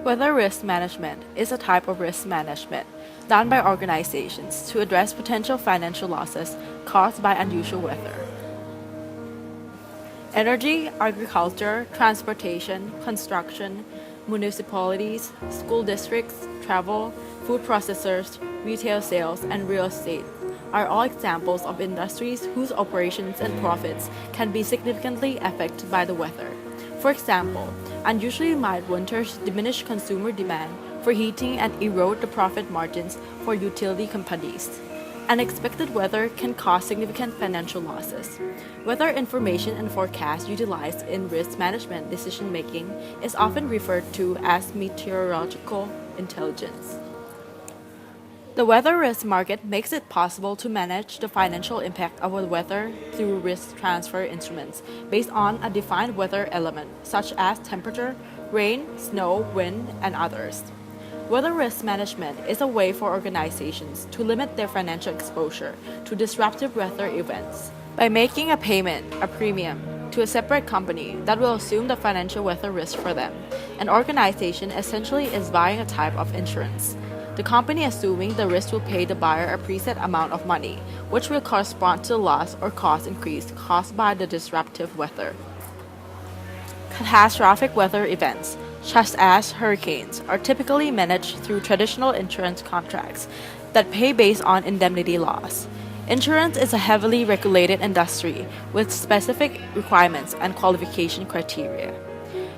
Weather risk management is a type of risk management done by organizations to address potential financial losses caused by unusual weather. Energy, agriculture, transportation, construction, municipalities, school districts, travel, food processors, retail sales, and real estate are all examples of industries whose operations and profits can be significantly affected by the weather. For example, unusually mild winters diminish consumer demand for heating and erode the profit margins for utility companies. Unexpected weather can cause significant financial losses. Weather information and forecasts utilized in risk management decision-making is often referred to as meteorological intelligence. The weather risk market makes it possible to manage the financial impact of the weather through risk transfer instruments based on a defined weather element, such as temperature, rain, snow, wind, and others. Weather risk management is a way for organizations to limit their financial exposure to disruptive weather events. By making a payment, a premium, to a separate company that will assume the financial weather risk for them, an organization essentially is buying a type of insurance. The company assuming the risk will pay the buyer a preset amount of money, which will correspond to the loss or cost increase caused by the disruptive weather. Catastrophic weather events, such as hurricanes, are typically managed through traditional insurance contracts that pay based on indemnity laws. Insurance is a heavily regulated industry with specific requirements and qualification criteria.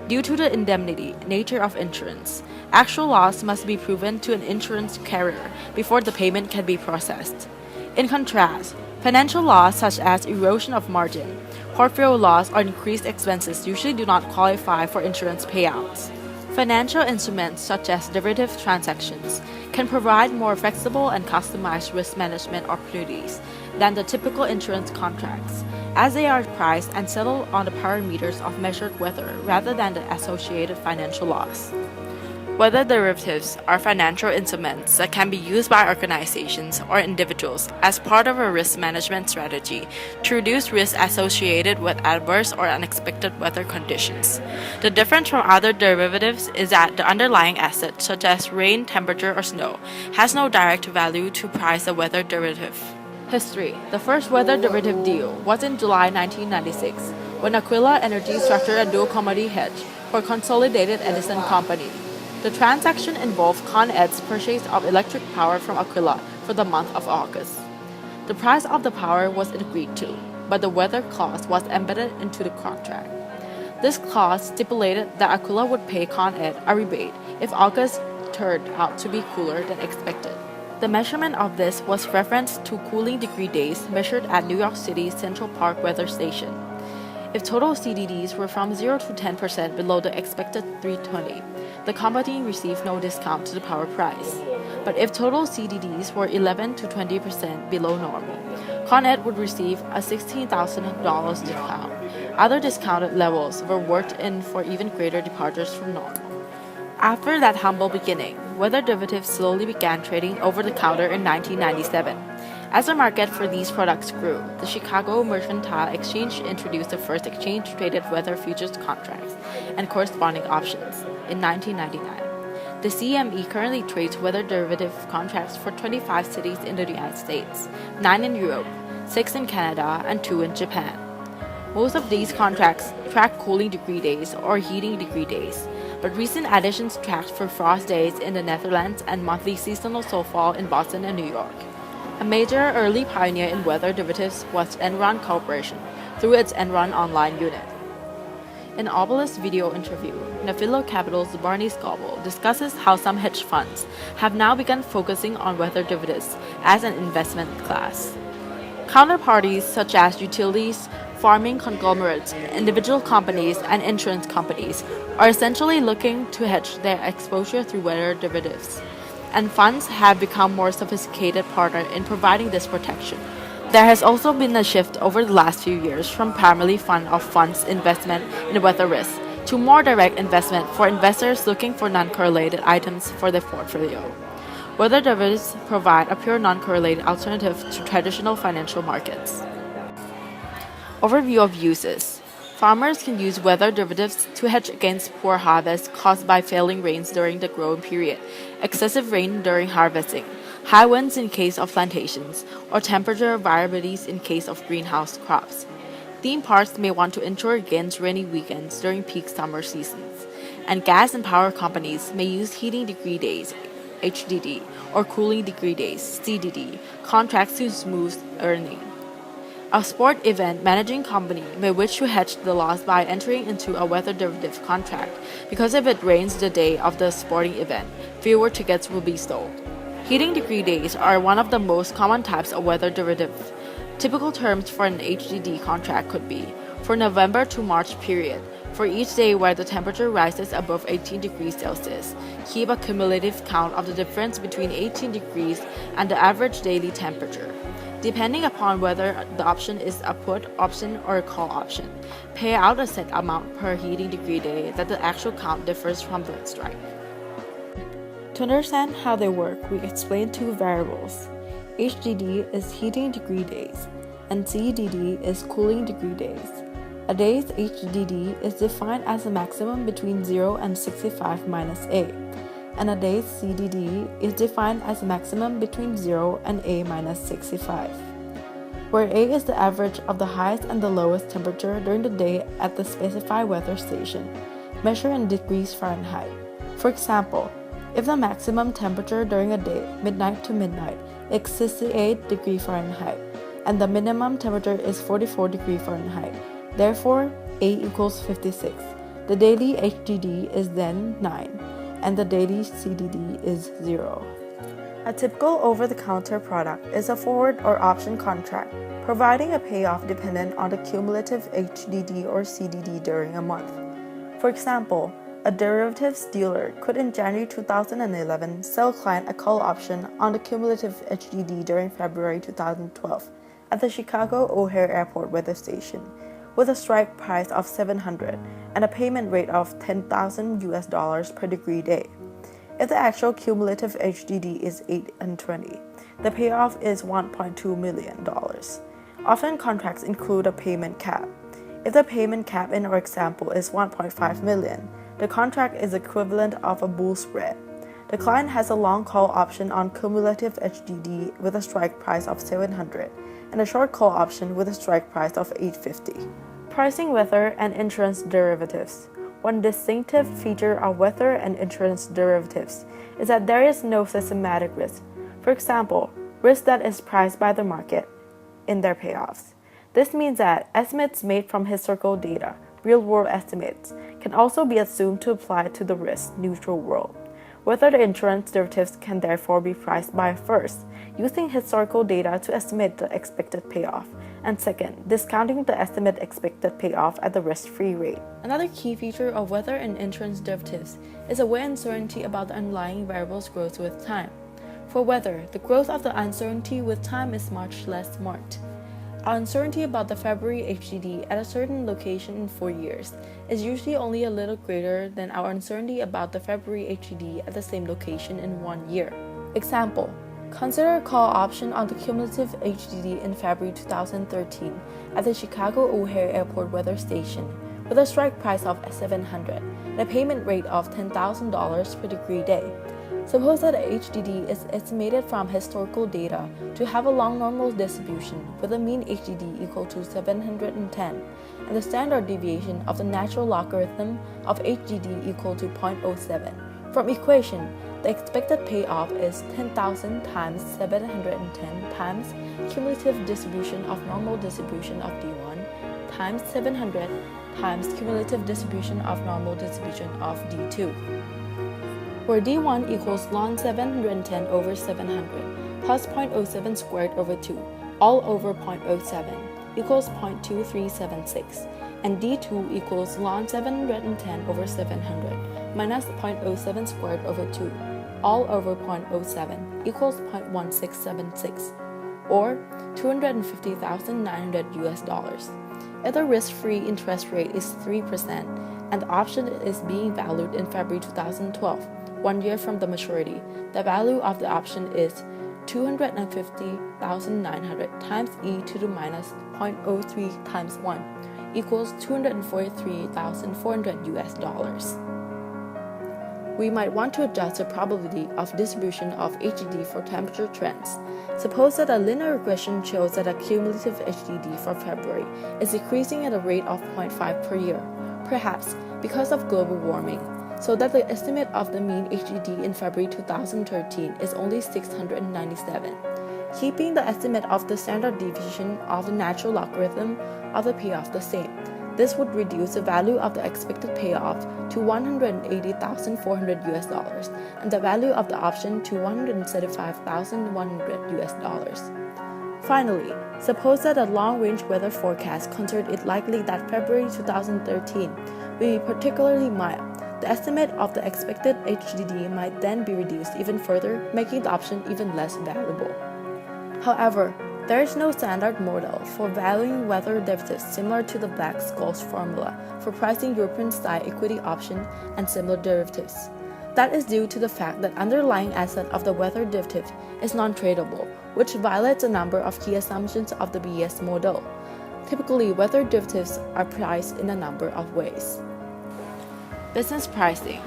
Due to the indemnity nature of insurance, actual loss must be proven to an insurance carrier before the payment can be processed. In contrast, financial loss such as erosion of margin, portfolio loss, or increased expenses usually do not qualify for insurance payouts. Financial instruments such as derivative transactions can provide more flexible and customized risk management opportunities than the typical insurance contracts, as they are priced and settled on the parameters of measured weather rather than the associated financial loss. Weather derivatives are financial instruments that can be used by organizations or individuals as part of a risk management strategy to reduce risk associated with adverse or unexpected weather conditions. The difference from other derivatives is that the underlying asset, such as rain, temperature, or snow, has no direct value to price the weather derivative. History. The first weather derivative deal was in July 1996 when Aquila Energy structured a dual commodity hedge for Consolidated Edison Company. The transaction involved Con Ed's purchase of electric power from Aquila for the month of August. The price of the power was agreed to, but the weather clause was embedded into the contract. This clause stipulated that Aquila would pay Con Ed a rebate if August turned out to be cooler than expected. The measurement of this was referenced to cooling degree days measured at New York City's Central Park Weather Station. If total CDDs were from 0 to 10% below the expected 320, the company received no discount to the power price. But if total CDDs were 11 to 20% below normal, Con Ed would receive a $16,000 discount. Other discounted levels were worked in for even greater departures from normal. After that humble beginning, weather derivatives slowly began trading over the counter in 1997. As the market for these products grew, the Chicago Mercantile Exchange introduced the first exchange-traded weather futures contracts and corresponding options in 1999. The CME currently trades weather derivative contracts for 25 cities in the United States, 9 in Europe, 6 in Canada, and 2 in Japan. Most of these contracts track cooling degree days or heating degree days, but recent additions tracked for frost days in the Netherlands and monthly seasonal snowfall in Boston and New York. A major early pioneer in weather derivatives was Enron Corporation through its Enron Online unit. In an Obelisk video interview, Nafilo Capital's Barney Scoble discusses how some hedge funds have now begun focusing on weather derivatives as an investment class. Counterparties such as utilities, farming conglomerates, individual companies, and insurance companies are essentially looking to hedge their exposure through weather derivatives, and funds have become more sophisticated partner in providing this protection. There has also been a shift over the last few years from primarily fund of funds investment in weather risk to more direct investment for investors looking for non-correlated items for their portfolio. Weather derivatives provide a pure non-correlated alternative to traditional financial markets. Overview of uses. Farmers can use weather derivatives to hedge against poor harvests caused by failing rains during the growing period, excessive rain during harvesting, high winds in case of plantations, or temperature variabilities in case of greenhouse crops. Theme parks may want to insure against rainy weekends during peak summer seasons, and gas and power companies may use heating degree days (HDD) or cooling degree days (CDD) contracts to smooth earning. A sport event managing company may wish to hedge the loss by entering into a weather derivative contract because if it rains the day of the sporting event, fewer tickets will be sold. Heating degree days are one of the most common types of weather derivative. Typical terms for an HDD contract could be, for November to March period, for each day where the temperature rises above 18 degrees Celsius, keep a cumulative count of the difference between 18 degrees and the average daily temperature. Depending upon whether the option is a put option or a call option, pay out a set amount per heating degree day that the actual count differs from the strike. To understand how they work, we explain two variables. HDD is heating degree days, and CDD is cooling degree days. A day's HDD is defined as a maximum between 0 and 65 minus A, and a day's CDD is defined as a maximum between 0 and A minus 65, where A is the average of the highest and the lowest temperature during the day at the specified weather station, measured in degrees Fahrenheit. For example, if the maximum temperature during a day, midnight to midnight, is 68 degrees Fahrenheit, and the minimum temperature is 44 degrees Fahrenheit, therefore A equals 56. The daily HDD is then 9. And the daily CDD is 0. A typical over-the-counter product is a forward or option contract, providing a payoff dependent on the cumulative HDD or CDD during a month. For example, a derivatives dealer could in January 2011 sell a client a call option on the cumulative HDD during February 2012 at the Chicago O'Hare Airport weather station, with a strike price of $700 and a payment rate of $10,000 per degree day. If the actual cumulative HDD is 8 and 20, the payoff is $1.2 million. Often contracts include a payment cap. If the payment cap in our example is $1.5 million, the contract is equivalent of a bull spread. The client has a long call option on cumulative HDD with a strike price of $700 and a short call option with a strike price of $850. Pricing weather and insurance derivatives. One distinctive feature of weather and insurance derivatives is that there is no systematic risk. For example, risk that is priced by the market in their payoffs. This means that estimates made from historical data, real-world estimates, can also be assumed to apply to the risk-neutral world. Whether the insurance derivatives can therefore be priced by first, using historical data to estimate the expected payoff, and second, discounting the estimated expected payoff at the risk-free rate. Another key feature of weather and insurance derivatives is a weight uncertainty about the underlying variables' growth with time. For weather, the growth of the uncertainty with time is much less marked. Our uncertainty about the February HDD at a certain location in 4 years is usually only a little greater than our uncertainty about the February HDD at the same location in 1 year. Example: consider a call option on the cumulative HDD in February 2013 at the Chicago O'Hare Airport weather station with a strike price of $700 and a payment rate of $10,000 per degree day. Suppose that a HDD is estimated from historical data to have a long normal distribution with a mean HDD equal to 710 and the standard deviation of the natural logarithm of HDD equal to 0.07. From equation, the expected payoff is 10,000 times 710 times cumulative distribution of normal distribution of D1 times 700 times cumulative distribution of normal distribution of D2, where D1 equals ln 710 over 700 plus 0.07 squared over 2, all over 0.07, equals 0.2376, and D2 equals ln 710 over 700 minus 0.07 squared over 2, all over 0.07, equals 0.1676, or $250,900. If the risk-free interest rate is 3% and the option is being valued in February 2012, 1 year from the maturity, the value of the option is 250,900 times e to the minus 0.03 times 1 equals $243,400. We might want to adjust the probability of distribution of HDD for temperature trends. Suppose that a linear regression shows that a cumulative HDD for February is decreasing at a rate of 0.5 per year, perhaps because of global warming, so that the estimate of the mean HDD in February 2013 is only 697, keeping the estimate of the standard deviation of the natural logarithm of the payoff the same. This would reduce the value of the expected payoff to $180,400 and the value of the option to $175,100. Finally, suppose that a long-range weather forecast considered it likely that February 2013 will be particularly mild. The estimate of the expected HDD might then be reduced even further, making the option even less valuable. However, there is no standard model for valuing weather derivatives similar to the Black-Scholes formula for pricing European-style equity option and similar derivatives. That is due to the fact that underlying asset of the weather derivative is non-tradable, which violates a number of key assumptions of the BS model. Typically, weather derivatives are priced in a number of ways. Business pricing.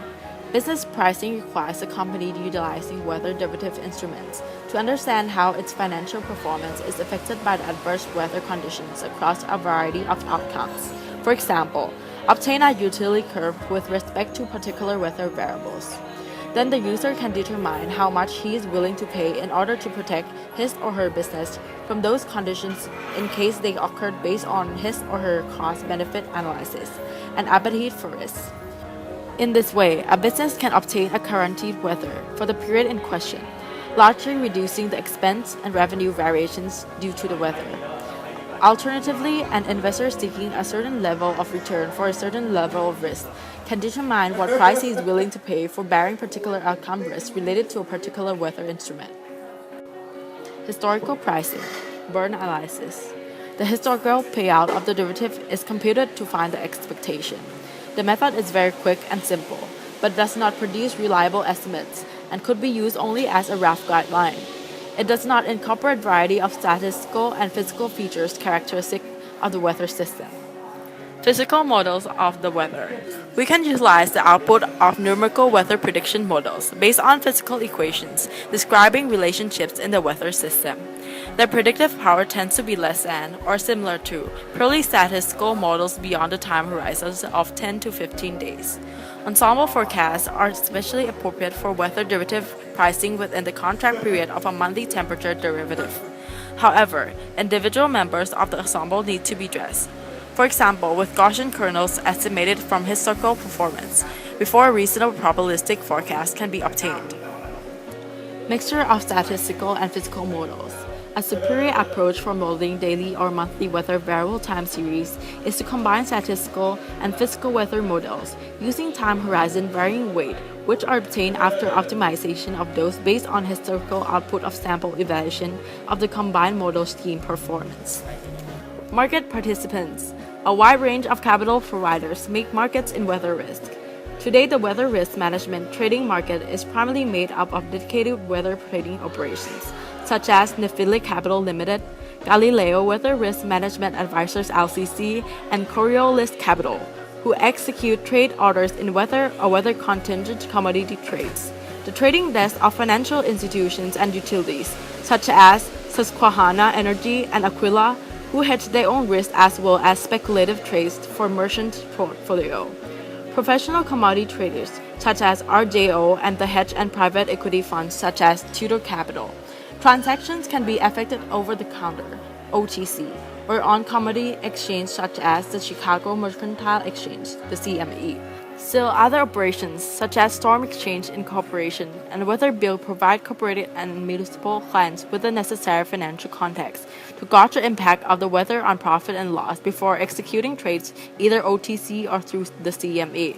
Business pricing requires a company utilizing weather derivative instruments to understand how its financial performance is affected by the adverse weather conditions across a variety of outcomes. For example, obtain a utility curve with respect to particular weather variables. Then the user can determine how much he is willing to pay in order to protect his or her business from those conditions in case they occurred based on his or her cost-benefit analysis and appetite for risk. In this way, a business can obtain a guaranteed weather for the period in question, largely reducing the expense and revenue variations due to the weather. Alternatively, an investor seeking a certain level of return for a certain level of risk can determine what price he is willing to pay for bearing particular outcome risks related to a particular weather instrument. Historical pricing, burn analysis. The historical payout of the derivative is computed to find the expectation. The method is very quick and simple, but does not produce reliable estimates and could be used only as a rough guideline. It does not incorporate variety of statistical and physical features characteristic of the weather system. Physical models of the weather. We can utilize the output of numerical weather prediction models based on physical equations describing relationships in the weather system. Their predictive power tends to be less than or similar to purely statistical models beyond the time horizons of 10 to 15 days. Ensemble forecasts are especially appropriate for weather derivative pricing within the contract period of a monthly temperature derivative. However, individual members of the ensemble need to be dressed. For example, with Gaussian kernels estimated from historical performance, before a reasonable probabilistic forecast can be obtained. Mixture of statistical and physical models. A superior approach for modeling daily or monthly weather variable time series is to combine statistical and physical weather models using time horizon varying weight, which are obtained after optimization of those based on historical output of sample evaluation of the combined model scheme performance. Market participants. A wide range of capital providers make markets in weather risk. Today, the weather risk management trading market is primarily made up of dedicated weather trading operations, such as Nephili Capital Limited, Galileo Weather Risk Management Advisors LCC, and Coriolis Capital, who execute trade orders in weather or weather contingent commodity trades. The trading desk of financial institutions and utilities, such as Susquehanna Energy and Aquila, who hedge their own risk as well as speculative trades for merchant portfolio. Professional commodity traders, such as RJO, and the hedge and private equity funds, such as Tudor Capital. Transactions can be effected over the counter, OTC, or on commodity exchange such as the Chicago Mercantile Exchange, the CME. Still, other operations such as Storm Exchange Incorporation and WeatherBill provide corporate and municipal clients with the necessary financial context to gauge the impact of the weather on profit and loss before executing trades either OTC or through the CME.